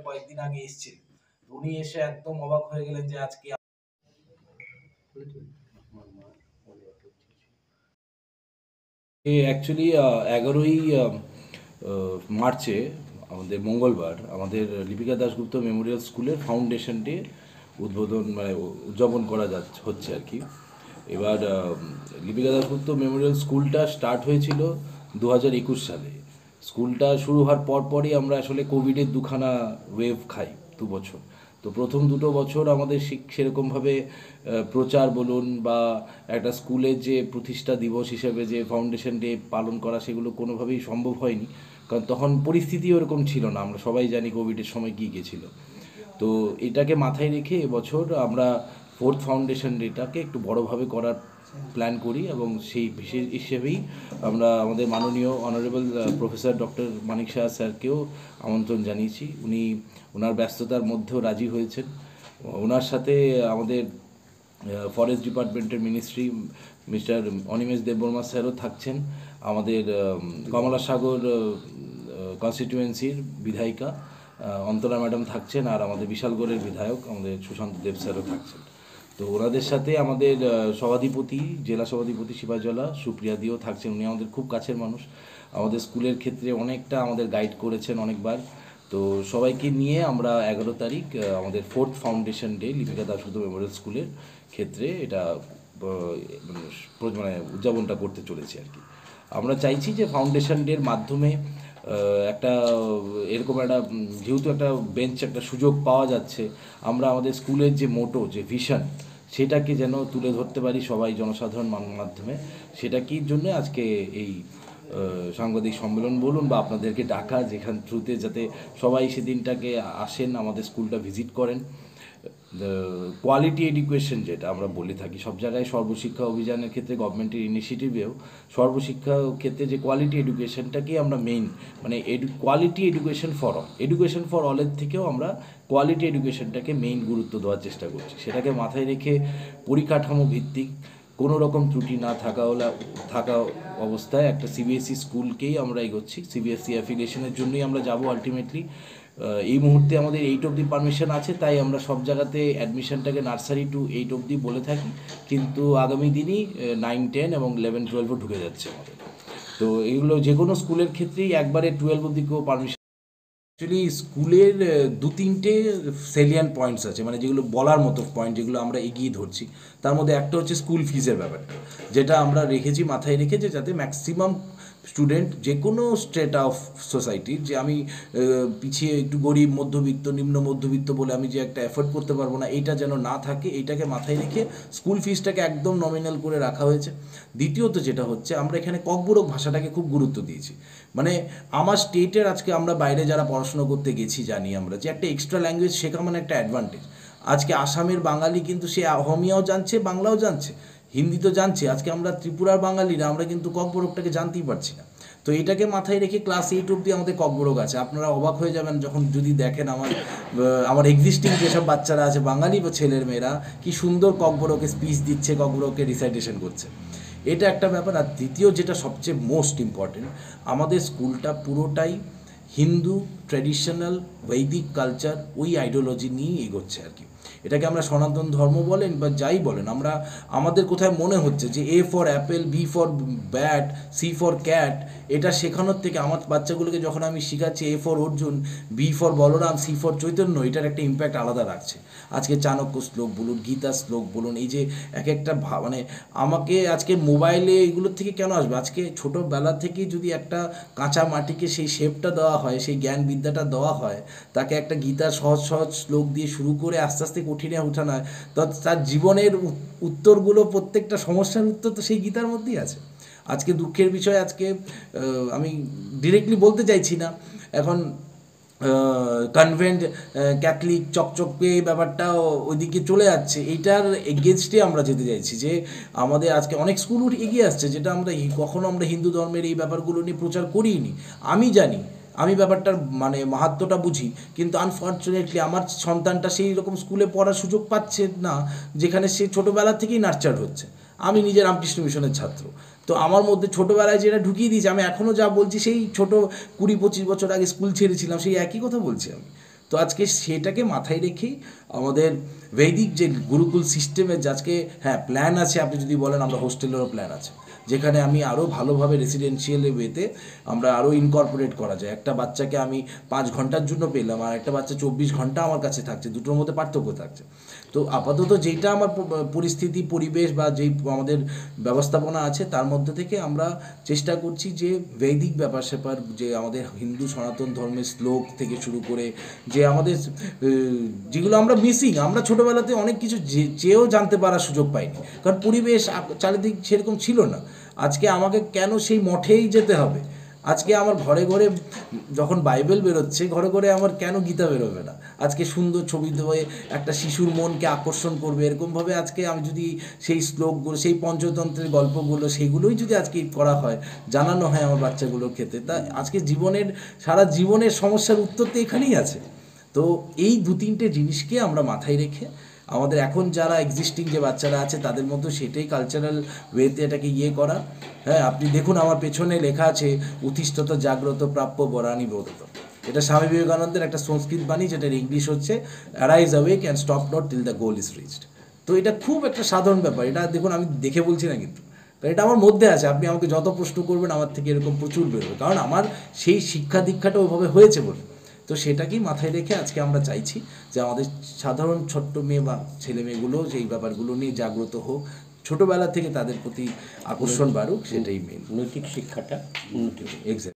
কয়েকদিন আগে এসেছেন, উনি এসে একদম অবাক হয়ে গেলেন যে আজকে অ্যাকচুয়ালি 11ই মার্চে আমাদের মঙ্গলবার আমাদের লিপিকা দাশগুপ্ত মেমোরিয়াল স্কুলের ফাউন্ডেশন ডে উদ্বোধন মানে উদযাপন করা হচ্ছে আর কি। এবার লিপিকা দাশগুপ্ত মেমোরিয়াল স্কুলটা স্টার্ট হয়েছিল 2021 সালে। স্কুলটা শুরু হওয়ার পরপরই আমরা আসলে কোভিডের দুখানা ওয়েভ খাই 2 বছর। তো প্রথম 2 বছর আমাদের সেরকমভাবে প্রচার বলুন বা একটা স্কুলের যে প্রতিষ্ঠা দিবস হিসেবে যে ফাউন্ডেশন ডে পালন করা, সেগুলো কোনোভাবেই সম্ভব হয়নি, কারণ তখন পরিস্থিতি ওরকম ছিল না। আমরা সবাই জানি কোভিডের সময় কী গিয়েছিল। তো এটাকে মাথায় রেখে এবছর আমরা 4th ফাউন্ডেশন ডেটাকে একটু বড়োভাবে করার প্ল্যান করি এবং সেই বিশেষ হিসেবেই আমরা আমাদের মাননীয় অনারেবল প্রফেসর ডক্টর মানিক শাহ স্যারকেও আমন্ত্রণ জানিয়েছি। উনি ওনার ব্যস্ততার মধ্যেও রাজি হয়েছেন। ওনার সাথে আমাদের ফরেস্ট ডিপার্টমেন্টের মিনিস্ট্রি মিস্টার অনিমেষ দেববর্মা স্যারও থাকছেন, আমাদের কমলাসাগর কনস্টিটিউয়েন্সির বিধায়িকা অন্তরা ম্যাডাম থাকছেন, আর আমাদের বিশালগড়ের বিধায়ক আমাদের সুশান্ত দেব স্যারও থাকছেন। তো ওনাদের সাথে আমাদের সভাধিপতি, জেলা সভাধিপতি শিবাজলা সুপ্রিয়াদিও থাকছেন। উনি আমাদের খুব কাছের মানুষ, আমাদের স্কুলের ক্ষেত্রে অনেকটা আমাদের গাইড করেছেন অনেকবার। তো সবাইকে নিয়ে আমরা 11 তারিখ আমাদের 4th foundation day Lipika Dasgupta Memorial স্কুলের ক্ষেত্রে এটা মানে উদযাপনটা করতে চলেছি আর কি। আমরা চাইছি যে ফাউন্ডেশন ডের মাধ্যমে একটা এরকম একটা যেহেতু একটা বেঞ্চ একটা সুযোগ পাওয়া যাচ্ছে, আমরা আমাদের স্কুলের যে মোটো যে ভিশন সেটাকে যেন তুলে ধরতে পারি সবাই জনসাধারণ মাধ্যমে। সেটাকেই জন্য আজকে এই সাংবাদিক সম্মেলন বলুন বা আপনাদেরকে ডাকা, যেখান থ্রুতে যাতে সবাই সেদিনটাকে আসেন, আমাদের স্কুলটা ভিজিট করেন। কোয়ালিটি এডুকেশন যেটা আমরা বলে থাকি সব জায়গায়, সর্বশিক্ষা অভিযানের ক্ষেত্রে গভর্নমেন্টের ইনিশিয়েটিভেও সর্বশিক্ষা ক্ষেত্রে যে কোয়ালিটি এডুকেশনটাকেই আমরা মেইন মানে কোয়ালিটি এডুকেশন ফর অলের থেকেও আমরা কোয়ালিটি এডুকেশনটাকে মেইন গুরুত্ব দেওয়ার চেষ্টা করছি। সেটাকে মাথায় রেখে পরিকাঠামো ভিত্তিক কোনো রকম ত্রুটি না থাকা অবস্থায় একটা সিবিএসই স্কুলকেই আমরা এগোচ্ছি। সিবিএসই অ্যাফিলিয়েশনের জন্যই আমরা যাব আলটিমেটলি। এই মুহূর্তে আমাদের 8 অবধি পারমিশন আছে, তাই আমরা সব জায়গাতে অ্যাডমিশনটাকে নার্সারি টু 8 অবধি বলে থাকি, কিন্তু আগামী দিনই 9, 10 এবং 11, 12ও ঢুকে যাচ্ছে আমাদের। তো এইগুলো যে কোনো স্কুলের ক্ষেত্রেই একবারে 12 অবধি কেউ পারমিশন। অ্যাকচুয়ালি স্কুলের 2-3টে সেলিয়ান পয়েন্টস আছে, মানে যেগুলো বলার মতো পয়েন্ট, যেগুলো আমরা এগিয়ে ধরছি। তার মধ্যে একটা হচ্ছে স্কুল ফিজের ব্যাপারটা, যেটা আমরা রেখেছি মাথায় রেখেছি যাতে ম্যাক্সিমাম স্টুডেন্ট যে কোনো স্টেট অফ সোসাইটির, যে আমি পিছিয়ে একটু গরিব মধ্যবিত্ত নিম্ন মধ্যবিত্ত বলে আমি যে একটা এফোর্ড করতে পারবো না, এইটা যেন না থাকে, এইটাকে মাথায় রেখে স্কুল ফিজটাকে একদম নমিনাল করে রাখা হয়েছে। দ্বিতীয়ত যেটা হচ্ছে, আমরা এখানে ককবরক ভাষাটাকে খুব গুরুত্ব দিয়েছি। মানে আমার স্টেটের আজকে আমরা বাইরে যারা পড়াশোনা করতে গেছি জানি আমরা যে একটা এক্সট্রা ল্যাঙ্গুয়েজ শেখা মানে একটা অ্যাডভান্টেজ। আজকে আসামের বাঙালি কিন্তু সে অহমিয়াও জানছে, বাংলাও জানছে, হিন্দি তো জানছে। আজকে আমরা ত্রিপুরার বাঙালিরা আমরা কিন্তু ককবরকটাকে জানতেই পারছি না। তো এটাকে মাথায় রেখে ক্লাস 8 অবধি আমাদের ককবরক আছে। আপনারা অবাক হয়ে যাবেন যখন যদি দেখেন আমার এক্সিস্টিং যেসব বাচ্চারা আছে বাঙালি বা ছেলের মেয়েরা কি সুন্দর ককবরকে স্পিচ দিচ্ছে, ককবরকে রিসাইটেশন করছে। এটা একটা ব্যাপার। আর দ্বিতীয় যেটা সবচেয়ে মোস্ট ইম্পর্টেন্ট, আমাদের স্কুলটা পুরোটাই হিন্দু ট্র্যাডিশনাল বৈদিক কালচার ওই আইডিওলজি নিয়েই এগোচ্ছে আর কি। এটাকে আমরা সনাতন ধর্ম বলেন বা যাই বলেন, আমাদের কোথায় মনে হচ্ছে যে A for apple, B for bat, C for cat, এটা শেখানোর থেকে আমার বাচ্চাগুলোকে যখন আমি শেখাচ্ছি A for Arjun, B for Balram, C for Chaitanya, এটার একটা ইম্প্যাক্ট আলাদা রাখছে। আজকে চাণক্য শ্লোক বলুন, গীতা শ্লোক বলুন, এই যে এক একটা মানে আমাকে আজকে মোবাইলে এগুলোর থেকে কেন আসবে? আজকে ছোটোবেলা থেকেই যদি একটা কাঁচা মাটিকে সেই শেপটা দেওয়া হয়, সেই জ্ঞান বিদ্যাটা দেওয়া হয়, তাকে একটা গীতার সহজ সহজ শ্লোক দিয়ে শুরু করে আস্তে আস্তে কঠিনে ওঠানো হয়, তো তার জীবনের উত্তরগুলো, প্রত্যেকটা সমস্যার উত্তর তো সেই গীতার মধ্যেই আছে। আজকে দুঃখের বিষয়, আজকে আমি ডিরেক্টলি বলতে চাইছি না, এখন কনভেন্ট ক্যাথলিক চকচকে ব্যাপারটা ওইদিকে চলে যাচ্ছে। এইটার এগেনস্টে আমরা যেতে চাইছি যে আমাদের আজকে অনেক স্কুল এগিয়ে আসছে, যেটা আমরা কখনো আমরা হিন্দু ধর্মের এই ব্যাপারগুলো নিয়ে প্রচার করিনি। আমি জানি, আমি ব্যাপারটার মানে মাহাত্ম্যটা বুঝি, কিন্তু আনফর্চুনেটলি আমার সন্তানটা সেই রকম স্কুলে পড়ার সুযোগ পাচ্ছে না যেখানে সে ছোটোবেলা থেকেই নার্চার হচ্ছে। আমি নিজে রামকৃষ্ণ মিশনের ছাত্র, তো আমার মধ্যে ছোটোবেলায় যেটা ঢুকিয়ে দিয়েছে, আমি এখনও যা বলছি সেই ছোটো 20-25 বছর আগে স্কুল ছেড়েছিলাম সেই একই কথা বলছি আমি। তো আজকে সেটাকে মাথায় রেখেই আমাদের বৈদিক যে গুরুকুল সিস্টেমের যে আজকে হ্যাঁ প্ল্যান আছে, আপনি যদি বলেন আমরা হোস্টেলেরও প্ল্যান আছে, যেখানে আমি আরও ভালোভাবে রেসিডেন্সিয়াল ওয়েতে আমরা আরও ইনকর্পোরেট করা যায়। একটা বাচ্চাকে আমি 5 ঘন্টার জন্য পেলাম আর একটা বাচ্চা 24 ঘন্টা আমার কাছে থাকছে, দুটোর মধ্যে পার্থক্য থাকছে। তো আপাতত যেইটা আমার পরিস্থিতি পরিবেশ বা যেই আমাদের ব্যবস্থাপনা আছে তার মধ্যে থেকে আমরা চেষ্টা করছি যে বৈদিক ব্যাপার স্যাপার, যে আমাদের হিন্দু সনাতন ধর্মের শ্লোক থেকে শুরু করে যে আমাদের যেগুলো আমরা মিসিং, আমরা ছোটোবেলাতে অনেক কিছু চেয়েও জানতে পারার সুযোগ পাইনি, কারণ পরিবেশ চারিদিক সেরকম ছিল না। আজকে আমাকে কেন সেই মঠেই যেতে হবে? আজকে আমার ঘরে ঘরে যখন বাইবেল বেরোচ্ছে, ঘরে ঘরে আমার কেন গীতা বেরোবে না? আজকে সুন্দর ছবি দিয়ে একটা শিশুর মনকে আকর্ষণ করবে এরকমভাবে আজকে আমি যদি সেই শ্লোকগুলো, সেই পঞ্চতন্ত্রের গল্পগুলো, সেইগুলোই যদি আজকে করা হয়, জানানো হয় আমার বাচ্চাগুলোর ক্ষেত্রে, তা আজকে জীবনের সারা জীবনের সমস্যার উত্তর তো এখানেই আছে। তো এই 2-3টে জিনিসকে আমরা মাথায় রেখে আমাদের এখন যারা এক্সিস্টিং যে বাচ্চারা আছে তাদের মধ্যে সেটাই কালচারাল ওয়েতে এটাকে করা। হ্যাঁ, আপনি দেখুন আমার পেছনে লেখা আছে উত্তিষ্ঠত জাগ্রত প্রাপ্য বরানি বোধত। এটা স্বামী বিবেকানন্দের একটা সংস্কৃত বাণী, যেটার ইংলিশ হচ্ছে arise awake and stop not till the goal is reached. তো এটা খুব একটা সাধারণ ব্যাপার, এটা দেখুন আমি দেখে বলছি না কিন্তু, কারণ এটা আমার মধ্যে আছে। আপনি আমাকে যত প্রশ্ন করবেন আমার থেকে এরকম প্রচুর বেরোবে, কারণ আমার সেই শিক্ষা দীক্ষাটা ওইভাবে হয়েছে বলে। তো সেটাকেই মাথায় রেখে আজকে আমরা চাইছি যে আমাদের সাধারণ ছোট্ট মেয়ে বা ছেলে মেয়েগুলো যেই ব্যাপারগুলো নিয়ে জাগ্রত হোক, ছোটোবেলা থেকে তাদের প্রতি আকর্ষণ বাড়ুক, সেটাই মেন। নৈতিক শিক্ষাটা উন্নতি। এক্স্যাক্ট।